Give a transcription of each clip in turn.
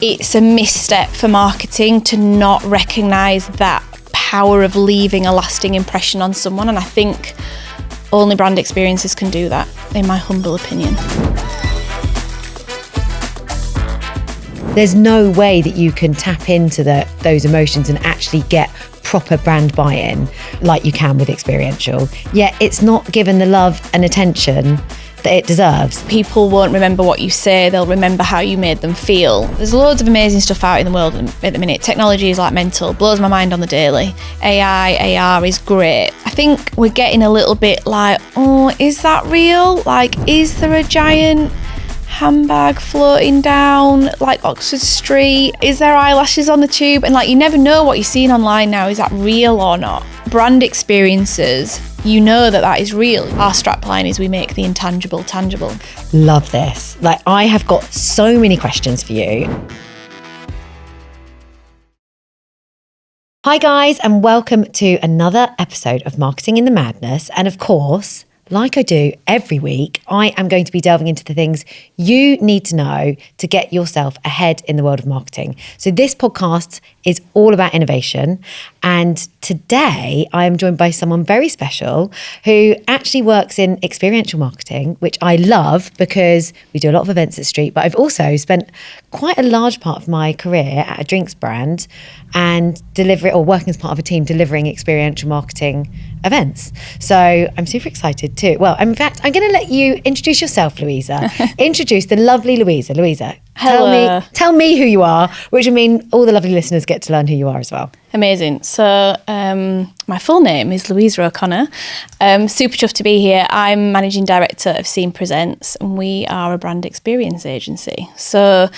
It's a misstep for marketing to not recognise that power of leaving a lasting impression on someone, and I think only brand experiences can do that, in my humble opinion. There's no way that you can tap into those emotions and actually get proper brand buy-in like you can with experiential. Yet it's not given the love and attention that it deserves. People won't remember what you say, they'll remember how you made them feel. There's loads of amazing stuff out in the world at the minute. Technology is like mental, blows my mind on the daily. AI, AR is great. I think we're getting a little bit like, oh, is that real? Like, is there a giant handbag floating down like Oxford Street? Is there eyelashes on the tube? And like, you never know what you're seeing online now. Is that real or not? Brand experiences, you know that is real. Our strapline is we make the intangible tangible. Love this. Like, I have got so many questions for you. Hi guys, and welcome to another episode of Marketing in the Madness. And of course, like I do every week, I am going to be delving into the things you need to know to get yourself ahead in the world of marketing. So this podcast is all about innovation. And today I am joined by someone very special who actually works in experiential marketing, which I love because we do a lot of events at Street, but I've also spent quite a large part of my career at a drinks brand and working as part of a team delivering experiential marketing events. So I'm super excited too. Well, in fact, I'm going to let you introduce yourself, Louisa. Introduce the lovely Louisa. Louisa, Hello. Tell me who you are, which I mean, all the lovely listeners get to learn who you are as well. Amazing. So my full name is Louisa O'Connor. Super chuffed to be here. I'm Managing Director of Scene Presents, and we are a brand experience agency. So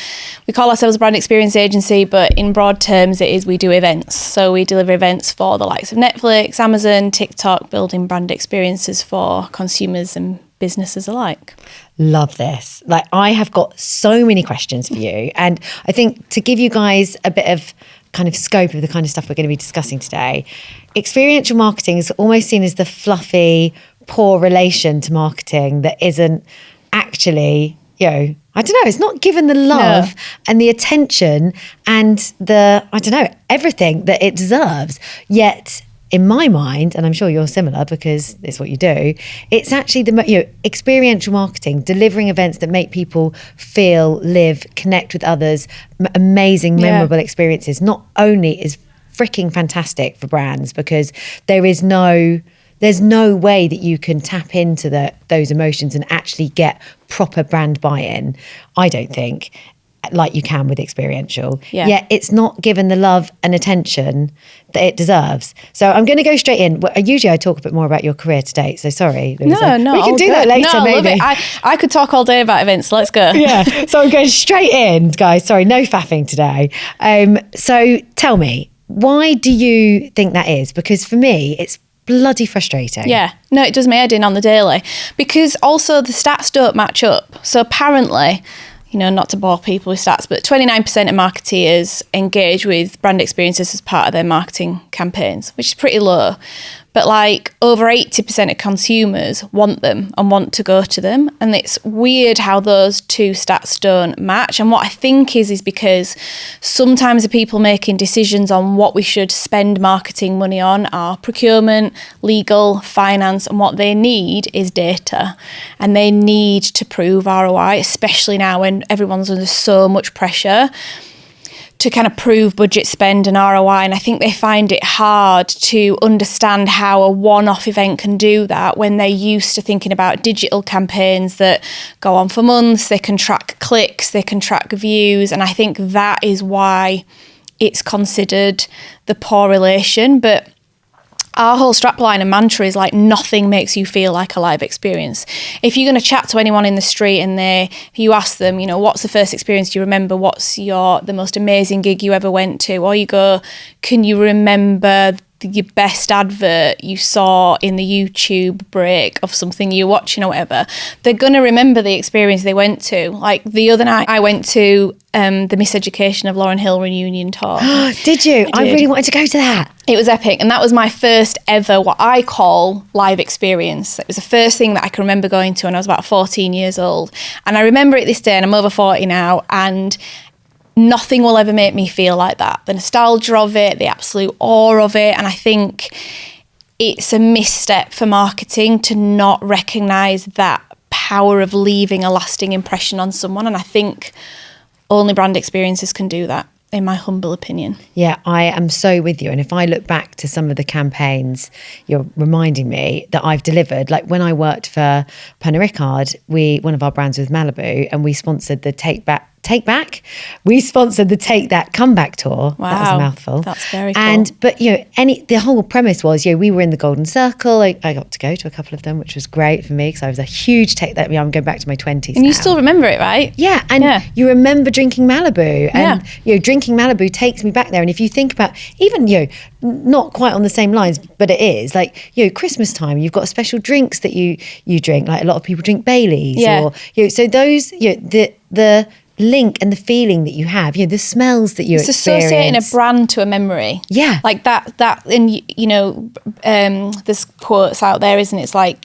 we call ourselves a brand experience agency, but in broad terms, we do events. So we deliver events for the likes of Netflix, Amazon, TikTok, building brand experiences for consumers and businesses alike. Love this. Like, I have got so many questions for you. And I think to give you guys a bit of kind of scope of the kind of stuff we're going to be discussing today, experiential marketing is almost seen as the fluffy, poor relation to marketing that isn't actually, I don't know, it's not given the love and the attention and everything that it deserves. Yet, in my mind, and I'm sure you're similar because it's what you do, it's actually the experiential marketing, delivering events that make people feel, live, connect with others, memorable experiences, not only is freaking fantastic for brands because there's no way that you can tap into those emotions and actually get proper brand buy-in, I don't think, like you can with experiential. Yeah. Yet it's not given the love and attention that it deserves. So I'm going to go straight in. Usually I talk a bit more about your career to date, so sorry, Louisa. No, we can do that later, no, maybe. I love it. I could talk all day about events. Let's go. Yeah, so I'm going straight in, guys. Sorry, no faffing today. So tell me, why do you think that is? Because for me, it's bloody frustrating. Yeah, no, it does my head in on the daily. Because also the stats don't match up. So apparently, not to bore people with stats, but 29% of marketeers engage with brand experiences as part of their marketing campaigns, which is pretty low. But like over 80% of consumers want them and want to go to them. And it's weird how those two stats don't match. And what I think is because sometimes the people making decisions on what we should spend marketing money on are procurement, legal, finance, and what they need is data. And they need to prove ROI, especially now when everyone's under so much pressure to kind of prove budget spend and ROI. And I think they find it hard to understand how a one-off event can do that when they're used to thinking about digital campaigns that go on for months. They can track clicks, they can track views. And I think that is why it's considered the poor relation. But our whole strapline and mantra is like, nothing makes you feel like a live experience. If you're going to chat to anyone in the street and if you ask them, what's the first experience you remember? What's the most amazing gig you ever went to? Or you go, can you remember your best advert you saw in the YouTube break of something you're watching or whatever? They're going to remember the experience they went to. Like the other night I went to the Miseducation of Lauryn Hill reunion tour. Did you? I really wanted to go to that. It was epic, and that was my first ever what I call live experience. It was the first thing that I can remember going to when I was about 14 years old. And I remember it this day, and I'm over 40 now, and nothing will ever make me feel like that. The nostalgia of it, the absolute awe of it. And I think it's a misstep for marketing to not recognise that power of leaving a lasting impression on someone. And I think only brand experiences can do that, in my humble opinion. Yeah, I am so with you. And if I look back to some of the campaigns you're reminding me that I've delivered, like when I worked for Pernod Ricard, one of our brands was Malibu, and we sponsored the Take Back. We sponsored the Take That Comeback tour. Wow, that was a mouthful. That's very cool. But the whole premise was, we were in the Golden Circle. I got to go to a couple of them, which was great for me because I was a huge Take That. I'm going back to my 20s. And you still remember it, right? Yeah, and you remember drinking Malibu, and drinking Malibu takes me back there. And if you think about even not quite on the same lines, but it is like Christmas time. You've got special drinks that you drink. Like a lot of people drink Baileys, or so those the link and the feeling that you have, the smells that you experience. It's associating a brand to a memory. Yeah. Like that, and there's quotes out there, isn't it? It's like,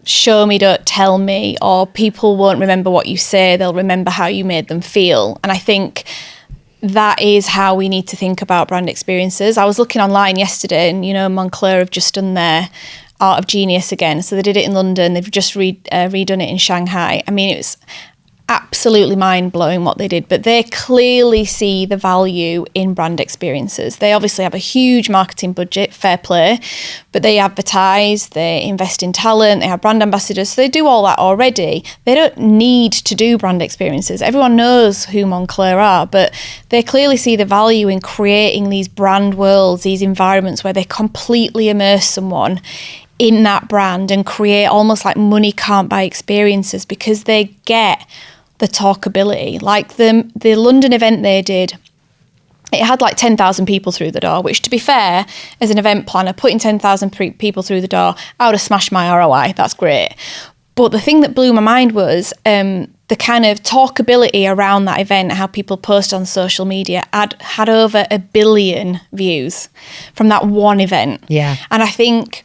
show me, don't tell me, or people won't remember what you say, they'll remember how you made them feel. And I think that is how we need to think about brand experiences. I was looking online yesterday and, Moncler have just done their Art of Genius again. So they did it in London. They've just redone it in Shanghai. I mean, it was absolutely mind-blowing what they did, but they clearly see the value in brand experiences. They obviously have a huge marketing budget, fair play, but they advertise, they invest in talent, they have brand ambassadors, so they do all that already. They don't need to do brand experiences. Everyone knows who Moncler are, but they clearly see the value in creating these brand worlds, these environments where they completely immerse someone in that brand and create almost like money can't buy experiences because they get the talkability. Like the London event they did, it had like 10,000 people through the door, which, to be fair, as an event planner, putting 10,000 people through the door, I would have smashed my ROI. That's great. But the thing that blew my mind was the kind of talkability around that event, how people post on social media, had over 1 billion views from that one event. Yeah. And I think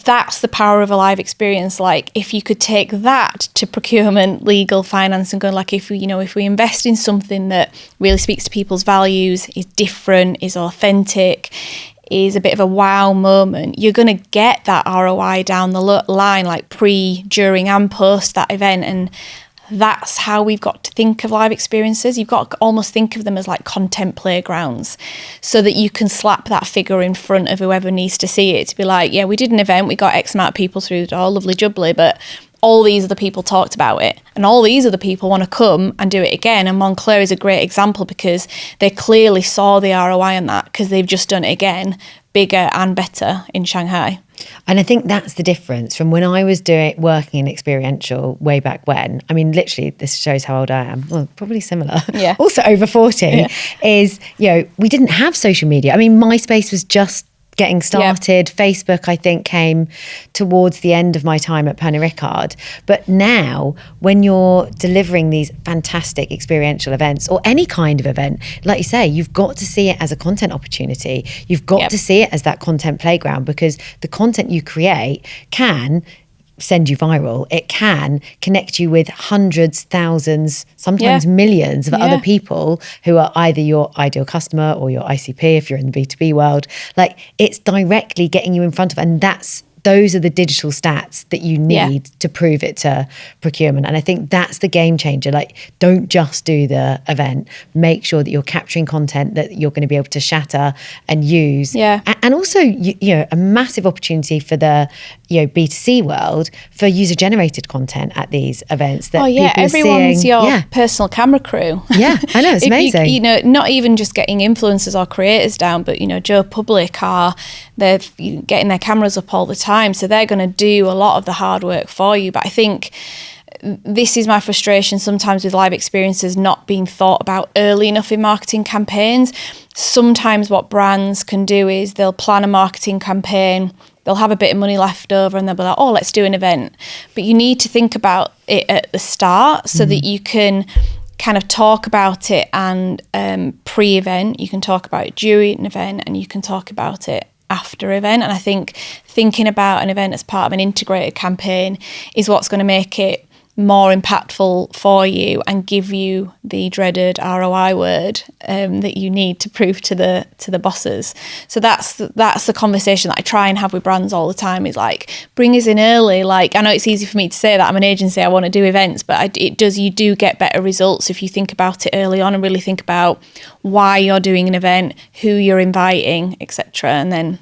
that's the power of a live experience. Like, if you could take that to procurement, legal, finance, and go like, if we invest in something that really speaks to people's values, is different, is authentic, is a bit of a wow moment, you're going to get that ROI down the line, like pre, during, and post that event. And that's how we've got to think of live experiences. You've got to almost think of them as like content playgrounds, so that you can slap that figure in front of whoever needs to see it to be like, yeah, we did an event, we got X amount of people through the door, lovely jubbly, but all these other people talked about it, and all these other people want to come and do it again. And Moncler is a great example because they clearly saw the ROI on that, because they've just done it again, bigger and better in Shanghai. And I think that's the difference from when I was working in experiential way back when. I mean, literally, this shows how old I am. Well, probably similar. Yeah. Also over 40, is, we didn't have social media. I mean, MySpace was just getting started. Yep. Facebook, I think, came towards the end of my time at Pernod Ricard. But now, when you're delivering these fantastic experiential events, or any kind of event, like you say, you've got to see it as a content opportunity. You've got to see it as that content playground, because the content you create can send you viral. It can connect you with hundreds, thousands, sometimes millions of other people who are either your ideal customer or your ICP if you're in the B2B world. Like, it's directly getting you in front of, and those are the digital stats that you need to prove it to procurement. And I think that's the game changer. Like, don't just do the event. Make sure that you're capturing content that you're going to be able to shatter and use. Yeah. And also, a massive opportunity for the B2C world for user-generated content at these events. That everyone's your personal camera crew. Yeah, I know, it's amazing. Not even just getting influencers or creators down, but Joe Public they're getting their cameras up all the time, so they're going to do a lot of the hard work for you. But I think this is my frustration sometimes with live experiences not being thought about early enough in marketing campaigns. Sometimes what brands can do is they'll plan a marketing campaign, they'll have a bit of money left over, and they'll be like, oh, let's do an event. But you need to think about it at the start so that you can kind of talk about it and pre-event, you can talk about it during an event, and you can talk about it after event. And I think thinking about an event as part of an integrated campaign is what's going to make it more impactful for you and give you the dreaded ROI word that you need to prove to the bosses. So that's the conversation that I try and have with brands all the time, is like, bring us in early. Like, I know it's easy for me to say that I'm an agency, I want to do events, but you do get better results if you think about it early on and really think about why you're doing an event, who you're inviting, etc. And then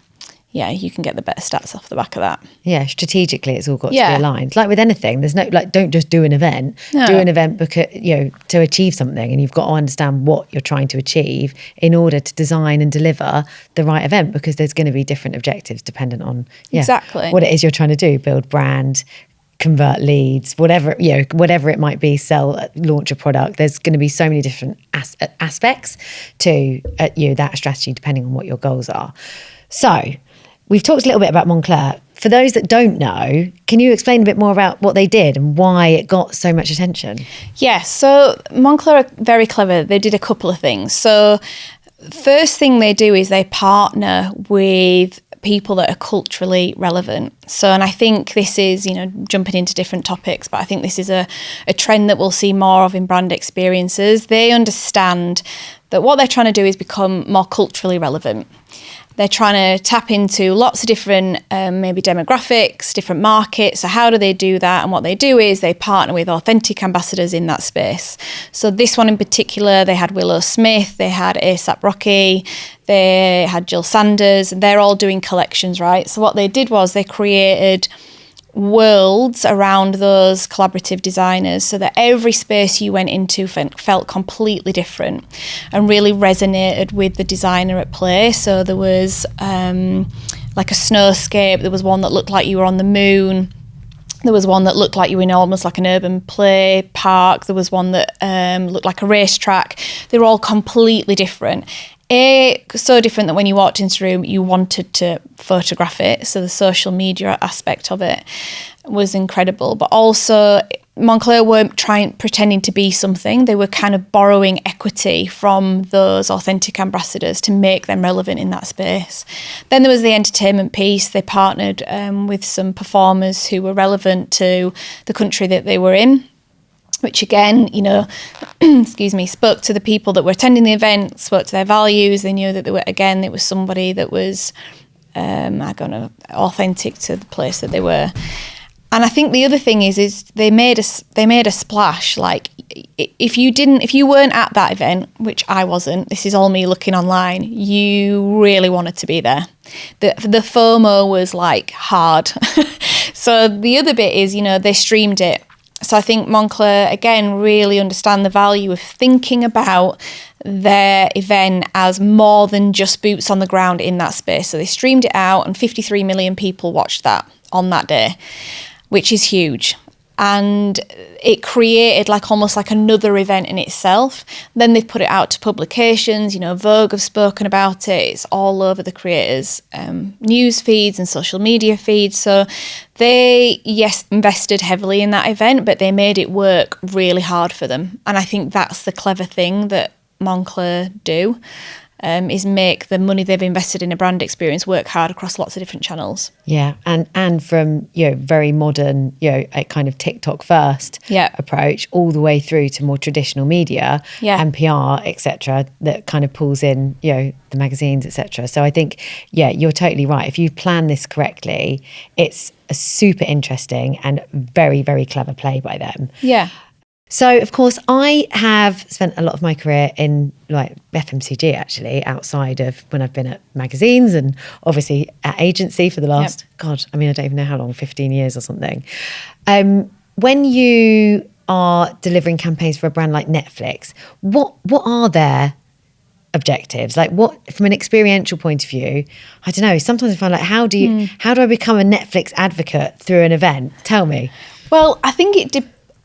you can get the better stats off the back of that. Yeah, strategically, it's all got to be aligned. Like with anything, there's no, like, don't just do an event. No. Do an event because, to achieve something, and you've got to understand what you're trying to achieve in order to design and deliver the right event, because there's going to be different objectives dependent on exactly what it is you're trying to do, build brand, convert leads, whatever it might be, launch a product. There's going to be so many different aspects to that strategy depending on what your goals are. So we've talked a little bit about Moncler. For those that don't know, can you explain a bit more about what they did and why it got so much attention? Yes, so Moncler are very clever. They did a couple of things. So first thing they do is they partner with people that are culturally relevant. So, and I think this is, jumping into different topics, but I think this is a trend that we'll see more of in brand experiences. They understand that what they're trying to do is become more culturally relevant. They're trying to tap into lots of different maybe demographics, different markets. So how do they do that? And what they do is they partner with authentic ambassadors in that space. So this one in particular, they had Willow Smith, they had A$AP Rocky, they had Jill Sanders, and they're all doing collections, right? So what they did was they created worlds around those collaborative designers, so that every space you went into felt completely different and really resonated with the designer at play. So there was like a snowscape, there was one that looked like you were on the moon, there was one that looked like you were in almost like an urban play park, there was one that looked like a racetrack. They were all completely different. So different that when you walked into the room, you wanted to photograph it. So the social media aspect of it was incredible. But also, Moncler weren't pretending to be something. They were kind of borrowing equity from those authentic ambassadors to make them relevant in that space. Then there was the entertainment piece. They partnered with some performers who were relevant to the country that they were in, which again, spoke to the people that were attending the event, spoke to their values. They knew that it was somebody that was, authentic to the place that they were. And I think the other thing is they made a splash. Like, if you weren't at that event, which I wasn't, this is all me looking online, you really wanted to be there. The FOMO was like hard. So the other bit is, they streamed it. So I think Moncler, again, really understand the value of thinking about their event as more than just boots on the ground in that space. So they streamed it out and 53 million people watched that on that day, which is huge. And it created almost like another event in itself. Then they've put it out to publications, Vogue have spoken about it. It's all over the creators' news feeds and social media feeds. So they, invested heavily in that event, but they made it work really hard for them. And I think that's the clever thing that Moncler do, is make the money they've invested in a brand experience work hard across lots of different channels. Yeah, and from very modern, a kind of TikTok first approach, all the way through to more traditional media and PR, etc. That kind of pulls in, the magazines, etc. So I think, you're totally right. If you plan this correctly, it's a super interesting and very, very clever play by them. Yeah. So, of course, I have spent a lot of my career in FMCG, actually, outside of when I've been at magazines and obviously at agency for the last, I don't even know how long, 15 years or something. When you are delivering campaigns for a brand like Netflix, what are their objectives? From an experiential point of view, I don't know, sometimes I find how do I become a Netflix advocate through an event? Tell me. Well, I think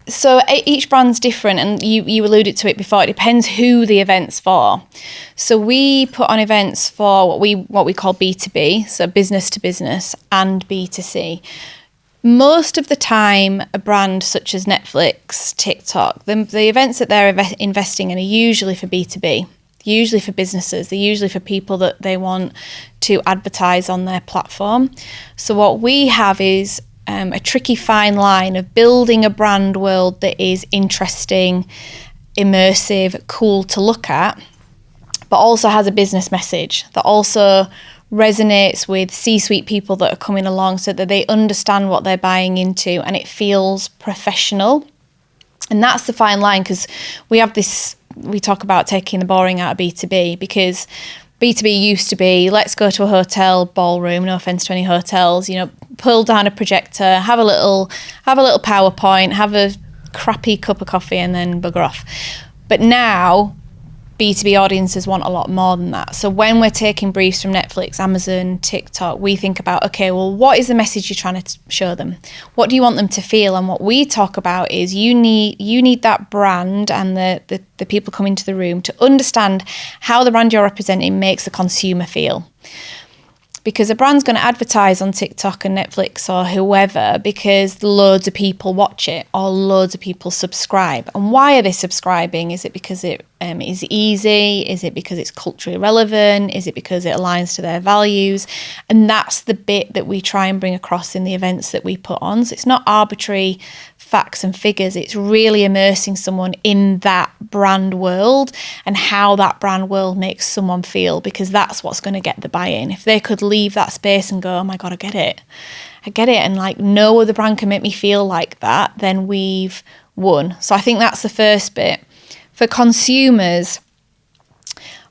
so each brand's different, and you alluded to it before. It depends who the event's for. So we put on events for what we call B2B, so business to business, and B2C. Most of the time, a brand such as Netflix, TikTok, the events that they're investing in are usually for B2B, usually for businesses. They're usually for people that they want to advertise on their platform. So what we have is a tricky fine line of building a brand world that is interesting, immersive, cool to look at, but also has a business message that also resonates with C-suite people that are coming along so that they understand what they're buying into and it feels professional. And that's the fine line, because we talk about taking the boring out of B2B, because B2B used to be, let's go to a hotel ballroom, no offense to any hotels, pull down a projector, have a little PowerPoint, have a crappy cup of coffee and then bugger off. But now B2B audiences want a lot more than that. So when we're taking briefs from Netflix, Amazon, TikTok, we think about, okay, well, what is the message you're trying to show them? What do you want them to feel? And what we talk about is you need that brand and the people coming to the room to understand how the brand you're representing makes the consumer feel. Because a brand's going to advertise on TikTok and Netflix or whoever because loads of people watch it or loads of people subscribe. And why are they subscribing? Is it because it is easy? Is it because it's culturally relevant? Is it because it aligns to their values? And that's the bit that we try and bring across in the events that we put on. So it's not arbitrary facts and figures. It's really immersing someone in that brand world and how that brand world makes someone feel, because that's what's going to get the buy-in. If they could leave that space and go, oh my God, I get it, and like no other brand can make me feel like that, then we've won. So I think that's the first bit. For consumers,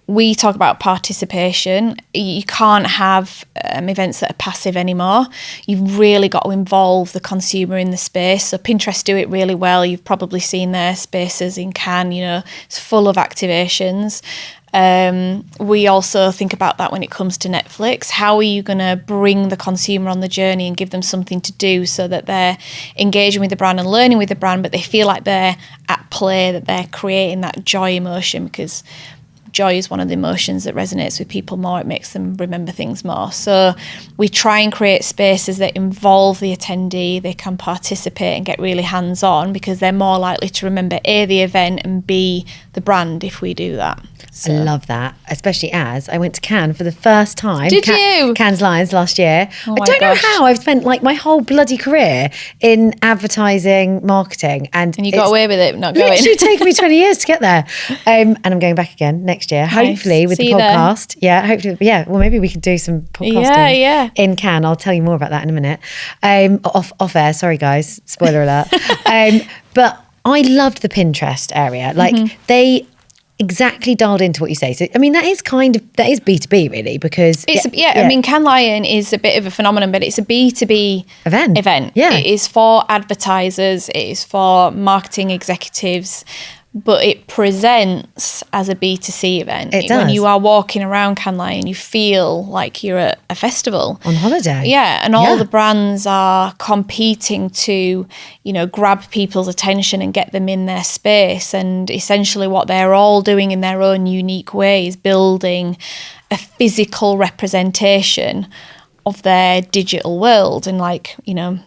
we talk about participation. You can't have events that are passive anymore. You've really got to involve the consumer in the space. So Pinterest do it really well. You've probably seen their spaces in Cannes, it's full of activations. We also think about that when it comes to Netflix. How are you going to bring the consumer on the journey and give them something to do so that they're engaging with the brand and learning with the brand, but they feel like they're at play, that they're creating that joy emotion, because joy is one of the emotions that resonates with people more. It makes them remember things more. So we try and create spaces that involve the attendee. They can participate and get really hands-on, because they're more likely to remember A, the event, and B, the brand if we do that. So. I love that, especially as I went to Cannes for the first time. Did you? Cannes Lions last year. Oh I don't know how I've spent like my whole bloody career in advertising, marketing, and you got away with it not going. Literally taken me 20 years to get there, and I'm going back again next year, hopefully with the podcast. Yeah, hopefully. Yeah, well, maybe we could do some podcasting in Cannes. I'll tell you more about that in a minute. Off air. Sorry, guys. Spoiler alert. But I loved the Pinterest area. Like they exactly dialed into what you say. So I mean, that is B2B really, because I mean, Cannes Lion is a bit of a phenomenon, but it's a B2B event. Yeah, it is for advertisers, it is for marketing executives, but it presents as a B2C event. It does. When you are walking around Cannes Lion, you feel like you're at a festival. On holiday. Yeah, and all the brands are competing to, grab people's attention and get them in their space. And essentially what they're all doing in their own unique way is building a physical representation of their digital world. And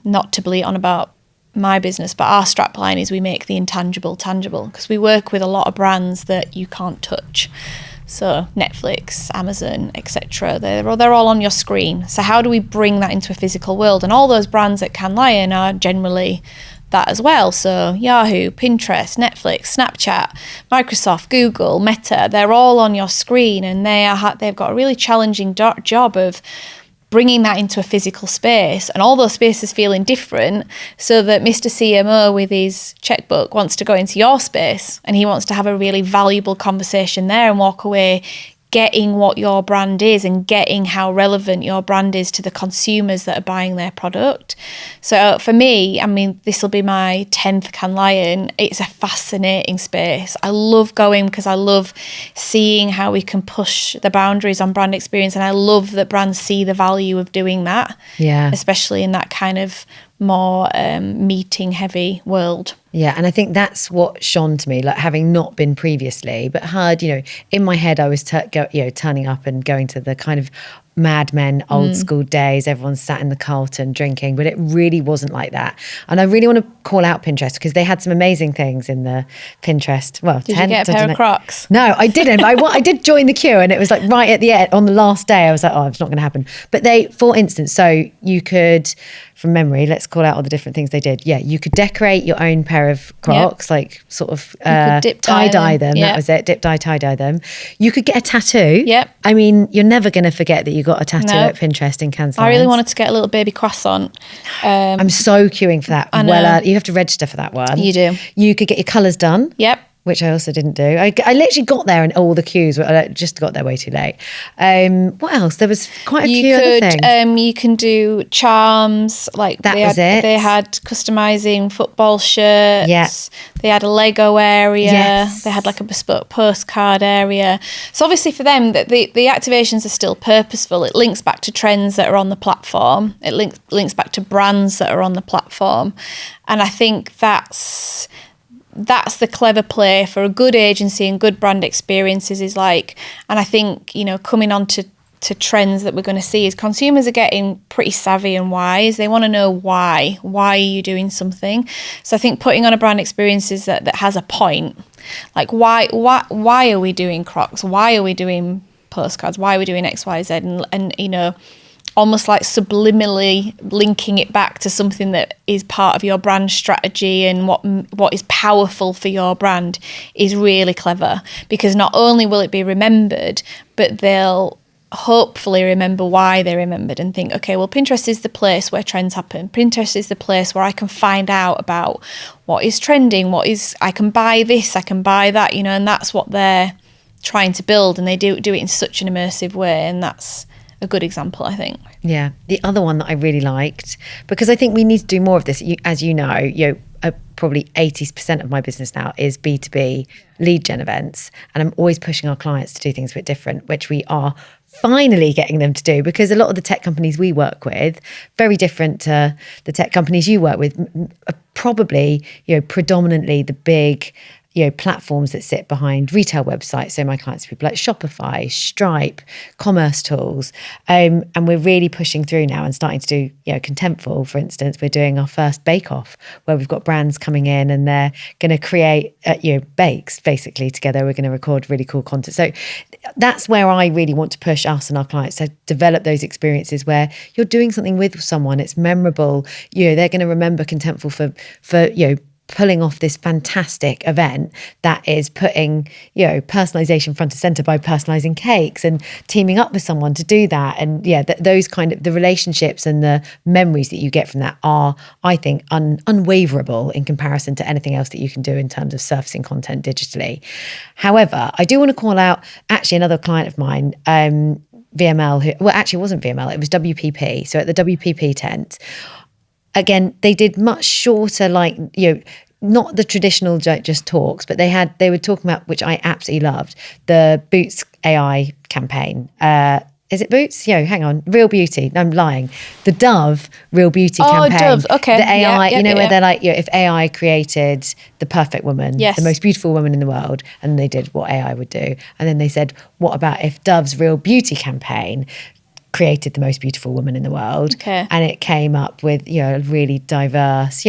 not to bleat on about my business, but our strapline is we make the intangible tangible, because we work with a lot of brands that you can't touch. So Netflix, Amazon, etc. They're all on your screen. So how do we bring that into a physical world? And all those brands at Cannes Lion are generally that as well. So Yahoo, Pinterest, Netflix, Snapchat, Microsoft, Google, Meta, they're all on your screen, and they've got a really challenging job of bringing that into a physical space, and all those spaces feeling different, so that Mr. CMO with his checkbook wants to go into your space and he wants to have a really valuable conversation there and walk away getting what your brand is and getting how relevant your brand is to the consumers that are buying their product. So for me, I mean, this will be my 10th Cannes Lion. It's a fascinating space. I love going because I love seeing how we can push the boundaries on brand experience, and I love that brands see the value of doing that. Yeah, especially in that kind of more meeting heavy world. Yeah, and I think that's what shone to me, like having not been previously, but heard, in my head I was turning up and going to the kind of Mad Men old school days. Everyone's sat in the Carlton drinking, but it really wasn't like that. And I really want to call out Pinterest because they had some amazing things in the Pinterest. Well, Did you get a pair of Crocs? No, I didn't. But I did join the queue, and it was like right at the end on the last day. I was like, oh, it's not going to happen. But they, for instance, so you could, from memory, let's call out all the different things they did. Yeah, you could decorate your own pair of Crocs, like sort of tie-dye them. Yep. That was it. Dip dye, tie-dye them. You could get a tattoo. Yep. I mean, you're never going to forget that you got a tattoo at Pinterest in Kansas. I really wanted to get a little baby croissant. I'm so queuing for that. I know. Well, you have to register for that one. You do. You could get your colours done. Yep. Which I also didn't do. I literally got there and all the queues were, I just got there way too late. What else? There was quite a few other things. You can do charms. Like that was it. They had customizing football shirts. Yes. They had a Lego area. Yes. They had like a bespoke postcard area. So obviously for them, the activations are still purposeful. It links back to trends that are on the platform. It links back to brands that are on the platform. And I think that's the clever play for a good agency and good brand experiences is like, and I think, coming on to trends that we're going to see is consumers are getting pretty savvy and wise. They want to know why are you doing something? So I think putting on a brand experiences that has a point, like why are we doing Crocs? Why are we doing postcards? Why are we doing X, Y, Z? And almost like subliminally linking it back to something that is part of your brand strategy and what is powerful for your brand is really clever, because not only will it be remembered, but they'll hopefully remember why they remembered and think, okay, well, Pinterest is the place where trends happen. Pinterest is the place where I can find out about what is trending, I can buy this, I can buy that, and that's what they're trying to build, and they do it in such an immersive way, and that's a good example, I think. Yeah. The other one that I really liked, because I think we need to do more of this. As you know, probably 80% of my business now is B2B lead gen events. And I'm always pushing our clients to do things a bit different, which we are finally getting them to do, because a lot of the tech companies we work with, very different to the tech companies you work with, are probably, predominantly the big platforms that sit behind retail websites. So my clients are people like Shopify, Stripe, commerce tools. And we're really pushing through now and starting to do, Contentful, for instance. We're doing our first bake-off where we've got brands coming in and they're going to create, bakes basically together. We're going to record really cool content. So that's where I really want to push us and our clients to develop those experiences where you're doing something with someone. It's memorable. They're going to remember Contentful for pulling off this fantastic event that is putting, personalization front and center by personalizing cakes and teaming up with someone to do that. And those kind of the relationships and the memories that you get from that are, I think, unwaverable in comparison to anything else that you can do in terms of surfacing content digitally. However, I do want to call out actually another client of mine, VML, actually it wasn't VML, it was WPP. So at the WPP tent, again, they did much shorter, not the traditional just talks, but they were talking about, which I absolutely loved, the Boots AI campaign. Is it Boots? Hang on. Real Beauty. I'm lying. The Dove Real Beauty campaign. Oh, Dove. Okay. The AI, where they're like, if AI created the perfect woman, yes, the most beautiful woman in the world, and they did what AI would do. And then they said, what about if Dove's Real Beauty campaign created the most beautiful woman in the world? Okay. And it came up with, really diverse,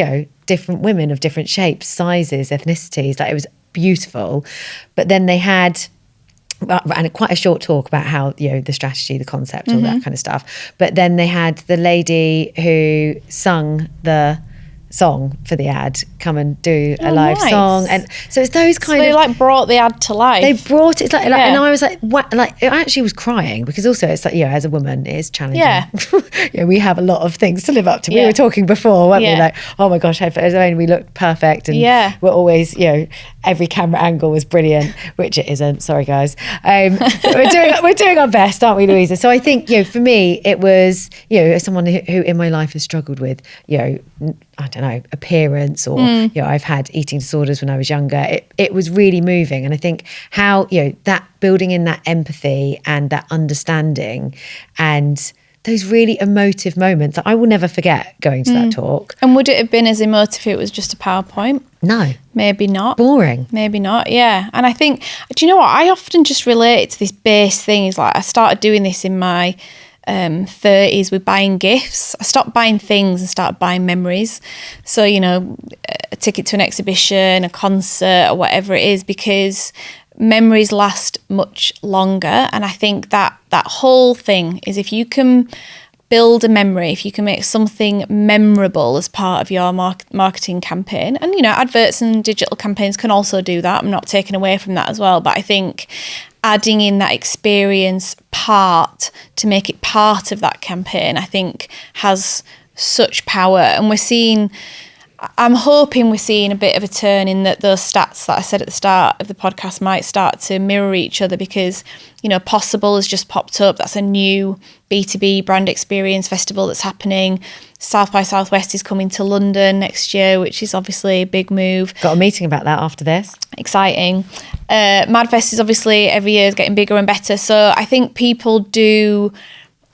different women of different shapes, sizes, ethnicities. Like, it was beautiful. But then they had and quite a short talk about how, the strategy, the concept, all that kind of stuff. But then they had the lady who sung the song for the ad come and do a live song, and so it's those kind of, they brought the ad to life. They brought it and I was like, what? Like, I actually was crying, because also it's like, as a woman it is challenging. We have a lot of things to live up to. We were talking before, weren't we, like, oh my gosh, we looked perfect, and we're always, every camera angle was brilliant, which it isn't, sorry guys. We're doing our best, aren't we, Louisa? So I think, for me it was, as someone who in my life has struggled with, I don't know, appearance, or, I've had eating disorders when I was younger. It was really moving. And I think how, that building in that empathy and that understanding and those really emotive moments that I will never forget going to that talk. And would it have been as emotive if it was just a PowerPoint? No. Maybe not. Boring. Maybe not, yeah. And I think, do you know what? I often just relate it to this base thing. Is like, I started doing this in my 30s with buying gifts. I stopped buying things and started buying memories. So, you know, a ticket to an exhibition, a concert, or whatever it is, because memories last much longer. And I think that whole thing is, if you can build a memory, if you can make something memorable as part of your marketing campaign, and, you know, adverts and digital campaigns can also do that. I'm not taking away from that as well. But I think adding in that experience part to make it part of that campaign, I think has such power. And I'm hoping we're seeing a bit of a turn in that those stats that I said at the start of the podcast might start to mirror each other, because, you know, Possible has just popped up. That's a new B2B brand experience festival that's happening. South by Southwest is coming to London next year, which is obviously a big move. Got a meeting about that after this. Exciting. Madfest is obviously every year is getting bigger and better. So I think people do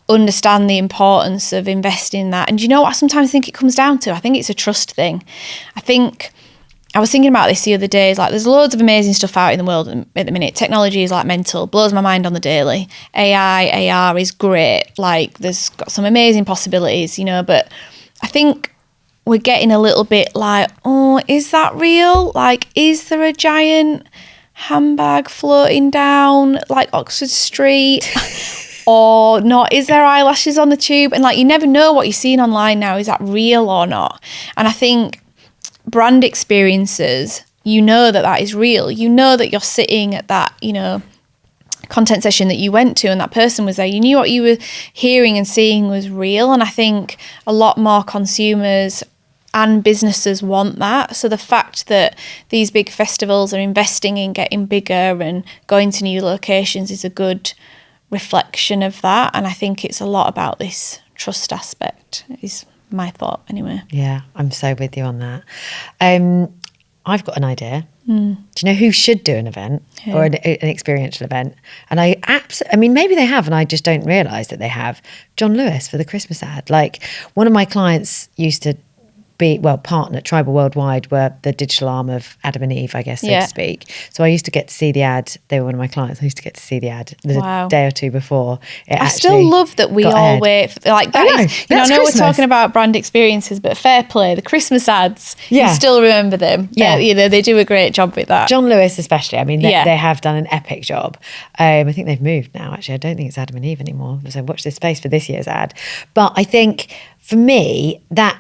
understand the importance of investing in that. And you know what I sometimes think it comes down to? I think it's a trust thing. I was thinking about this the other day. It's like, there's loads of amazing stuff out in the world at the minute. Technology is like mental, blows my mind on the daily. AI, AR is great. Like, there's got some amazing possibilities, you know, but I think we're getting a little bit like, oh, is that real? Like, is there a giant handbag floating down like Oxford Street? Or not? Is there eyelashes on the tube? And like, you never know what you're seeing online now. Is that real or not? And I think brand experiences, you know that is real. You know that you're sitting at that, you know, content session that you went to and that person was there. You knew what you were hearing and seeing was real. And I think a lot more consumers and businesses want that. So the fact that these big festivals are investing in getting bigger and going to new locations is a good reflection of that. And I think it's a lot about this trust aspect, is my thought anyway. Yeah, I'm so with you on that. I've got an idea. Do you know who should do an event or an experiential event? And I mean, maybe they have and I just don't realise that they have. John Lewis for the Christmas ad. Like, one of my clients used to partner Tribal Worldwide were the digital arm of Adam and Eve, I guess, so to speak. So I used to get to see the ad. They were one of my clients. I used to get to see the ad the day or two before. I still love that we all wait for, like, that is, you know, I know we're talking about brand experiences, but fair play, the Christmas ads, you still remember them. Yeah. You know, they do a great job with that. John Lewis especially, I mean, they have done an epic job. I think they've moved now, actually. I don't think it's Adam and Eve anymore. So watch this space for this year's ad. But I think, for me, that,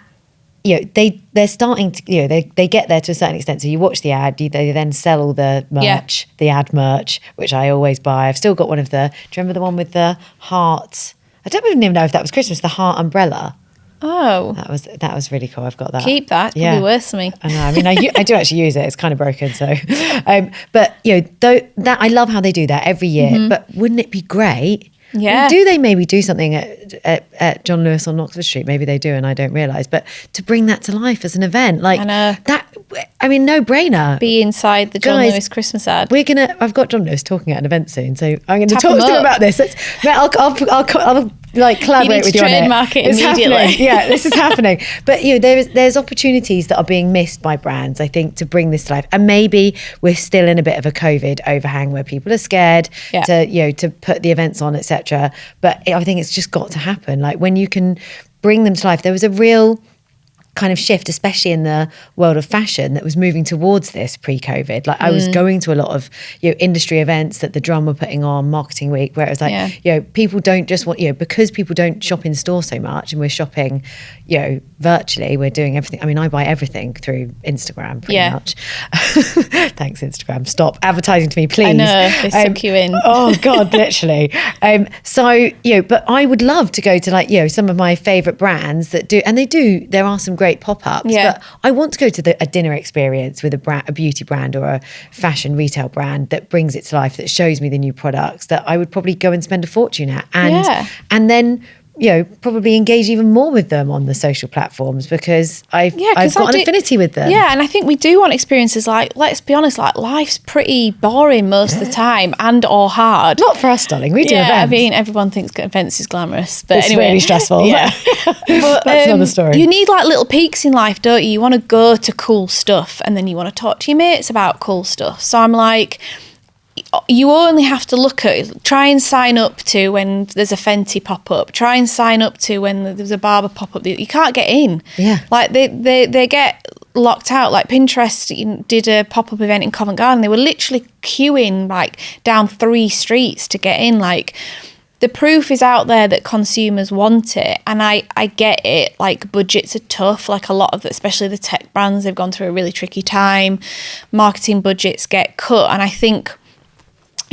you know, they're starting to, you know, they get there to a certain extent. So you watch the ad, they then sell all the merch, the ad merch, which I always buy. I've still got one of do you remember the one with the heart? I don't even know if that was Christmas, the heart umbrella. Oh. That was really cool. I've got that. Keep that. It'll be worth to me. I know. I mean, I do actually use it. It's kind of broken. So, but, you know, that I love how they do that every year. But wouldn't it be great? Yeah. Do they maybe do something at John Lewis on Oxford Street? Maybe they do and I don't realise. But to bring that to life as an event, like that, I mean, no brainer. Be inside the John Lewis Christmas ad. I've got John Lewis talking at an event soon, so I'm going to talk to him about this. I'll like collaborate with you on it. Trademark it immediately. Happening. Yeah, this is happening. But, you know, there's opportunities that are being missed by brands, I think, to bring this to life. And maybe we're still in a bit of a COVID overhang where people are scared to put the events on, etc. But I think it's just got to happen. Like, when you can bring them to life, there was a real kind of shift, especially in the world of fashion, that was moving towards this pre-COVID. Like, I was going to a lot of, you know, industry events that the Drum were putting on, Marketing Week, where it was like, you know, people don't just want, you know, because people don't shop in store so much and we're shopping, you know, virtually, we're doing everything. I mean, I buy everything through Instagram pretty much. Thanks, Instagram. Stop advertising to me, please. I know, they suck you in. Oh God, literally. So, you know, but I would love to go to, like, you know, some of my favourite brands that do, and there are some great pop-ups, but I want to go to a dinner experience with a beauty brand or a fashion retail brand that brings it to life, that shows me the new products that I would probably go and spend a fortune at, and then, probably engage even more with them on the social platforms because I've got an affinity with them. Yeah, and I think we do want experiences like, let's be honest, like life's pretty boring most of the time and or hard. Not for us, darling. We do events. I mean, everyone thinks events is glamorous, but it's anyway, really stressful. Yeah, but that's another story. You need like little peaks in life, don't you? You want to go to cool stuff, and then you want to talk to your mates about cool stuff. So I'm like, you only have to try and sign up to when there's a Fenty pop-up, try and sign up to when there's a barber pop-up. You can't get in. Yeah. Like they get locked out. Like Pinterest did a pop-up event in Covent Garden. They were literally queuing like down 3 streets to get in. Like the proof is out there that consumers want it. And I get it. Like budgets are tough. Like a lot of especially the tech brands, they've gone through a really tricky time. Marketing budgets get cut. And I think,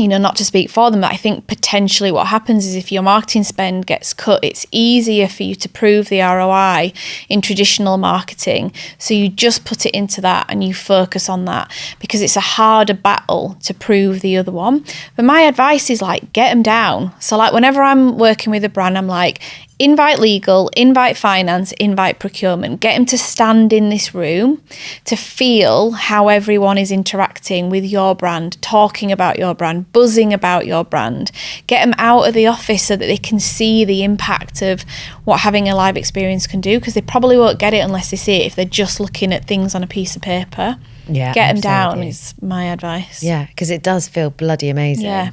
not to speak for them, but I think potentially what happens is if your marketing spend gets cut, it's easier for you to prove the ROI in traditional marketing. So you just put it into that and you focus on that because it's a harder battle to prove the other one. But my advice is like, get them down. So like whenever I'm working with a brand, I'm like, invite legal, invite finance, invite procurement, get them to stand in this room to feel how everyone is interacting with your brand, talking about your brand, buzzing about your brand. Get them out of the office so that they can see the impact of what having a live experience can do, because they probably won't get it unless they see it if they're just looking at things on a piece of paper. Yeah, get them down is my advice. Yeah, because it does feel bloody amazing. Yeah.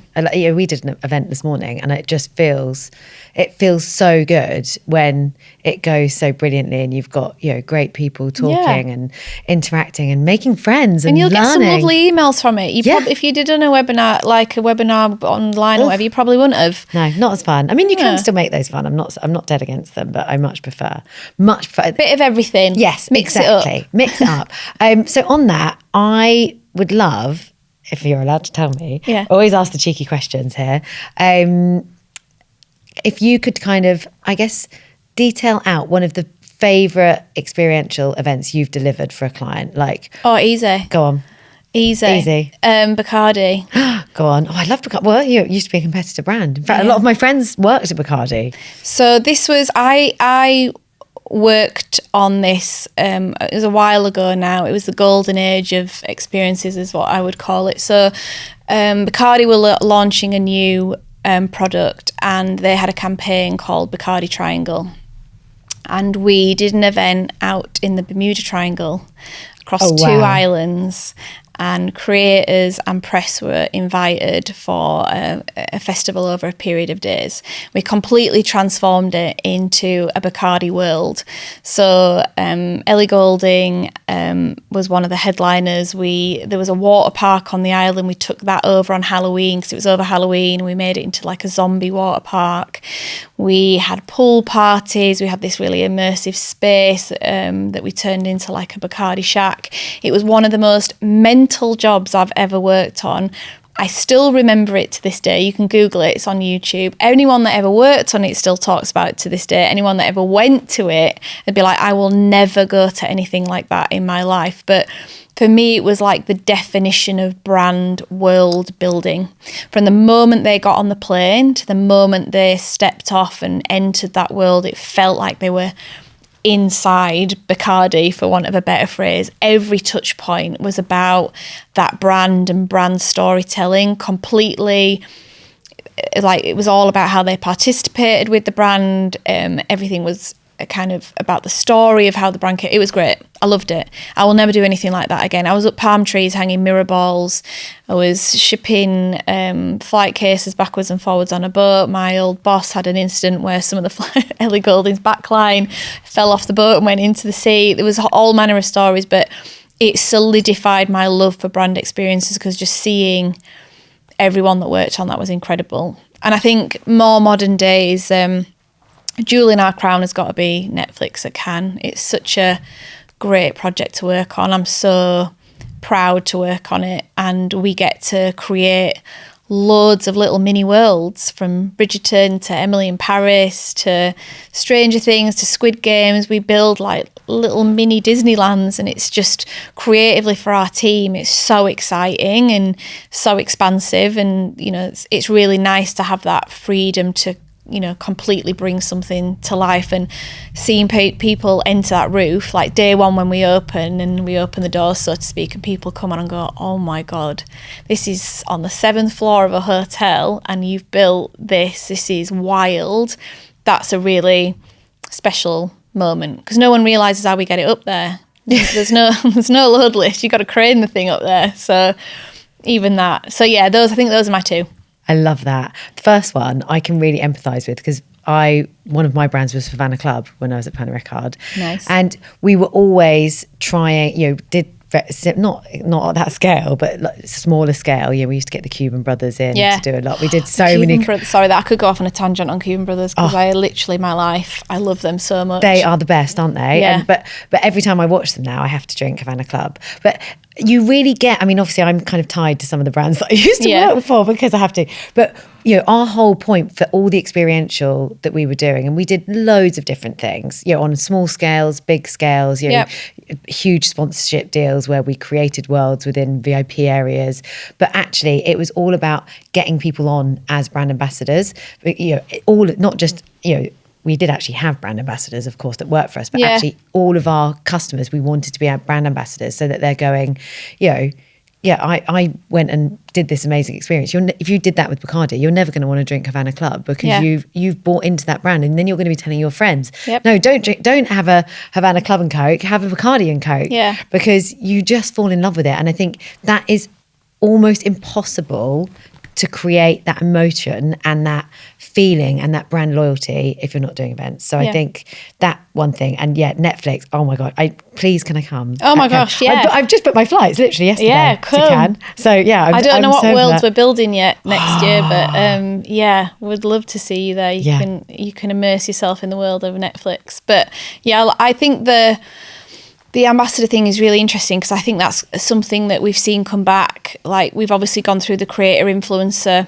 We did an event this morning and it feels so good when it goes so brilliantly and you've got great people talking and interacting and making friends and you'll learning. Get some lovely emails from it. If you did a webinar online or whatever, you probably wouldn't have. No, not as fun. I mean, you can still make those fun. I'm not dead against them, but I much prefer a bit of everything. Yes, mix exactly. it up. Mix it up. So on that, I would love, if you're allowed to tell me, always ask the cheeky questions here. If you could kind of, I guess, detail out one of the favourite experiential events you've delivered for a client. Easy. Go on. Easy. Bacardi. Go on. Oh, I love Bacardi. Well, you used to be a competitor brand. In fact, a lot of my friends worked at Bacardi. So this was, I worked on this, it was a while ago now. It was the golden age of experiences is what I would call it. So Bacardi were launching a new product and they had a campaign called Bacardi Triangle. And we did an event out in the Bermuda Triangle across 2 islands, and creators and press were invited for a festival over a period of days. We completely transformed it into a Bacardi world. So Ellie Goulding was one of the headliners. There was a water park on the island. We took that over on Halloween because it was over Halloween. We made it into like a zombie water park. We had pool parties. We had this really immersive space that we turned into like a Bacardi shack. It was one of the most mental jobs I've ever worked on. I still remember it to this day. You can Google it. It's on YouTube. Anyone that ever worked on it still talks about it to this day. Anyone that ever went to it, they'd be like, I will never go to anything like that in my life. But for me, it was like the definition of brand world building. From the moment they got on the plane to the moment they stepped off and entered that world, it felt like they were inside Bacardi, for want of a better phrase. Every touch point was about that brand and brand storytelling completely. Like it was all about how they participated with the brand. Everything was kind of about the story of how the brand came. It was great. I loved it. I will never do anything like that again. I was up palm trees hanging mirror balls. I was shipping flight cases backwards and forwards on a boat. My old boss had an incident where some of the Ellie Goulding's backline fell off the boat and went into the sea. There was all manner of stories, but it solidified my love for brand experiences because just seeing everyone that worked on that was incredible. And I think more modern days, Jewel in Our Crown has got to be Netflix at Cannes. It's such a great project to work on. I'm so proud to work on it, and we get to create loads of little mini worlds, from Bridgerton to Emily in Paris to Stranger Things to Squid Games. We build like little mini Disneylands, and it's just creatively for our team. It's so exciting and so expansive, and it's really nice to have that freedom to completely bring something to life. And seeing people enter that roof, like day one when we open the doors, so to speak, and people come on and go, oh my God, this is on the 7th floor of a hotel and you've built this is wild. That's a really special moment, because no one realizes how we get it up there. There's no load lift. You've got to crane the thing up there. So even that. So yeah, I think those are my two. I love that. The first one I can really empathise with, because one of my brands was Savannah Club when I was at Pernod Ricard. Nice. And we were always trying, not at that scale, but like smaller scale. We used to get the Cuban brothers in to do a lot. We did so many. Sorry, that I could go off on a tangent on Cuban brothers, because I literally, my life, I love them so much. They are the best, aren't they? Yeah. But every time I watch them now, I have to drink Havana Club. But you really get, obviously I'm kind of tied to some of the brands that I used to work for because I have to. But, our whole point for all the experiential that we were doing, and we did loads of different things, on small scales, big scales, huge sponsorship deals where we created worlds within VIP areas. But actually it was all about getting people on as brand ambassadors, not just, we did actually have brand ambassadors, of course, that worked for us, but actually all of our customers, we wanted to be our brand ambassadors, so that they're going, I went and did this amazing experience. If you did that with Bacardi, you're never going to want to drink Havana Club, because you've bought into that brand, and then you're going to be telling your friends, no, don't have a Havana Club and Coke, have a Bacardi and Coke, because you just fall in love with it. And I think that is almost impossible to create that emotion and that feeling and that brand loyalty if you're not doing events. So I think that one thing. And Netflix, oh my God, please can I come? Oh my gosh, I've just booked my flights literally yesterday to Cannes. So I don't know what worlds we're building yet next year, but would love to see you there. You can immerse yourself in the world of Netflix. But I think the ambassador thing is really interesting, because I think that's something that we've seen come back. Like, we've obviously gone through the creator influencer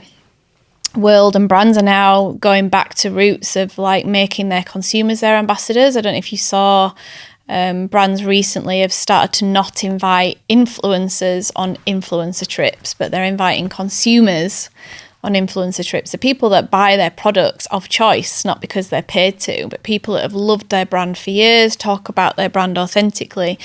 world, and brands are now going back to roots of like making their consumers their ambassadors. I don't know if you saw brands recently have started to not invite influencers on influencer trips, but they're inviting consumers on influencer trips. The people that buy their products of choice, not because they're paid to, but people that have loved their brand for years, talk about their brand authentically.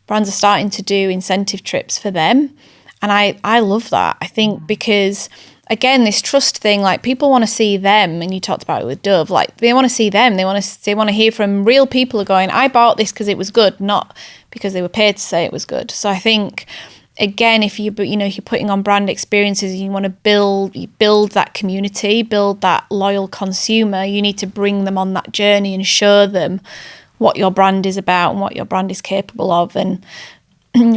Brands are starting to do incentive trips for them. And I love that. I think because, again, this trust thing, like, people want to see them, and you talked about it with Dove, like, they want to see them. They want to hear from real people who are going, I bought this because it was good, not because they were paid to say it was good. So I think, again, if you're putting on brand experiences, you want to build that community, build that loyal consumer, you need to bring them on that journey and show them what your brand is about and what your brand is capable of. And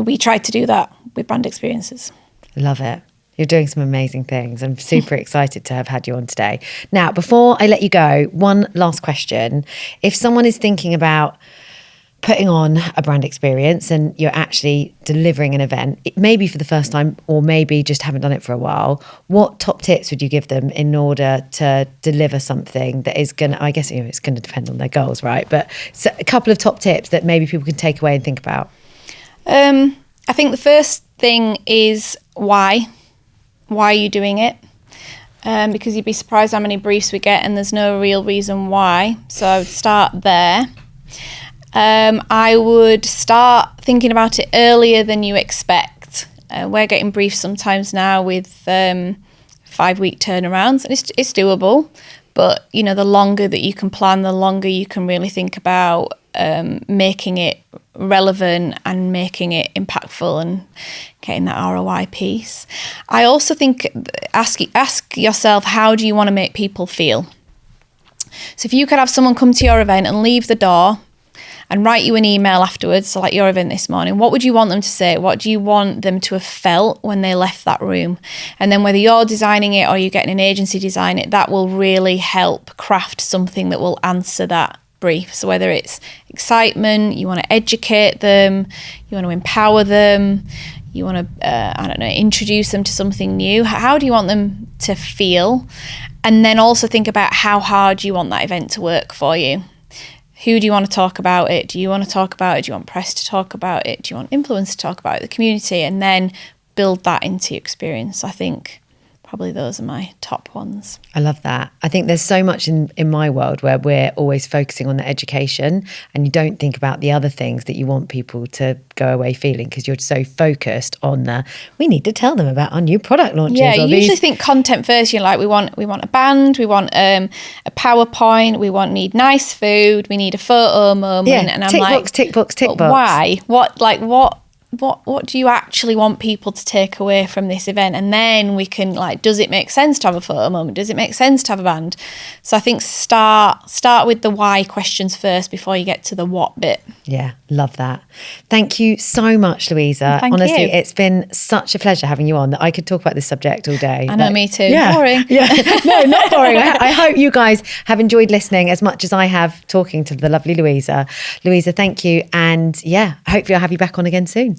we try to do that with brand experiences. Love it. You're doing some amazing things. I'm super excited to have had you on today. Now, before I let you go, one last question. If someone is thinking about putting on a brand experience and you're actually delivering an event, it may be for the first time or maybe just haven't done it for a while, what top tips would you give them in order to deliver something that is going to, I guess it's going to depend on their goals, right? But a couple of top tips that maybe people can take away and think about. I think the first thing is why. Why are you doing it? Because you'd be surprised how many briefs we get and there's no real reason why. So I would start there. I would start thinking about it earlier than you expect. We're getting briefs sometimes now with 5-week turnarounds, and it's doable. But, the longer that you can plan, the longer you can really think about making it relevant and making it impactful and getting that ROI piece. I also think ask yourself, how do you want to make people feel? So if you could have someone come to your event and leave the door and write you an email afterwards, so like your event this morning, what would you want them to say? What do you want them to have felt when they left that room? And then whether you're designing it or you're getting an agency design it, that will really help craft something that will answer that brief. So whether it's excitement, you want to educate them, you want to empower them, you want to, introduce them to something new. How do you want them to feel? And then also think about how hard you want that event to work for you. Who do you want to talk about it? Do you want to talk about it? Do you want press to talk about it? Do you want influence to talk about it? The community, and then build that into your experience. I think probably those are my top ones. I love that. I think there's so much in my world where we're always focusing on the education and you don't think about the other things that you want people to go away feeling because you're so focused on we need to tell them about our new product launches. Yeah, you usually think content first. You're like, we want a band, we want a PowerPoint, need nice food, we need a photo moment. Yeah, and I'm tick like, box, tick box, tick box. Why? What do you actually want people to take away from this event? And then we can does it make sense to have a photo moment? Does it make sense to have a band? So I think start with the why questions first before you get to the what bit. Yeah, love that. Thank you so much, Louisa. Honestly, it's been such a pleasure having you on that I could talk about this subject all day. I know, me too. Yeah, boring. Yeah, no, not boring. I hope you guys have enjoyed listening as much as I have talking to the lovely Louisa. Louisa, thank you. And yeah, hopefully I'll have you back on again soon.